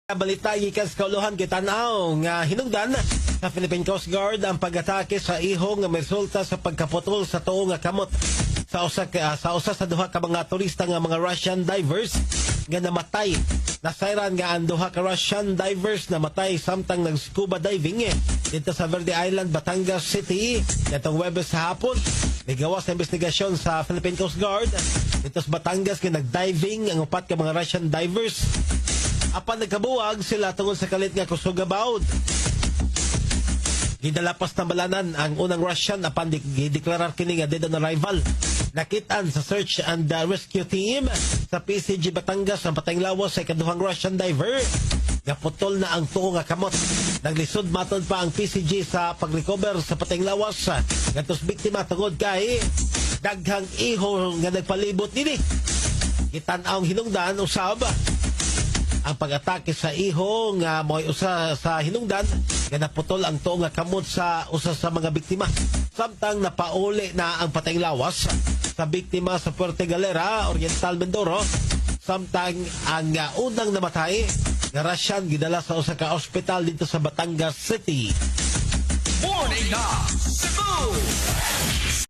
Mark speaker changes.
Speaker 1: Balita gikan sa kauluhan kitanaw nga hinungdan sa Philippine Coast Guard ang pag-atake sa ihong nga resulta sa pagkaputol sa tuo nga kamot sa usa sa duha ka mga turista nga mga Russian divers nga namatay. Nasayran nga ang duha ka Russian divers namatay samtang nag-scuba diving dito sa Verde Island, Batangas City nitong Huwebes sa hapon. Nigawas sa investigasyon sa Philippine Coast Guard dito sa Batangas nga nag-diving ang upat ka mga Russian divers. Apan nagkabuwag sila tungod sa kalit nga kusugabaw. Gidalapas na balanan ang unang Russian apan gideklarar kini nga dead on arrival. Nakitaan sa search and rescue team sa PCG Batangas ang patayng lawas sa ikaduhang Russian diver. Gaputol na ang tuo nga kamot. Naglisod maton pa ang PCG sa pag-recover sa patayng lawas. Gatos biktima tungod kay daghang iho nga nagpalibot nini. Gitan-aw hinungdan usab ang pag-atake sa iho nga mo'y usa sa hinungdan nga naputol ang tuo nga kamot sa usa sa mga biktima. Samtang napauli na ang patayng lawas sa biktima sa Puerto Galera, Oriental Mindoro. Samtang ang unang namatay nga Russian gidala sa usa ka ospital dito sa Batangas City.
Speaker 2: Morning na Cebu!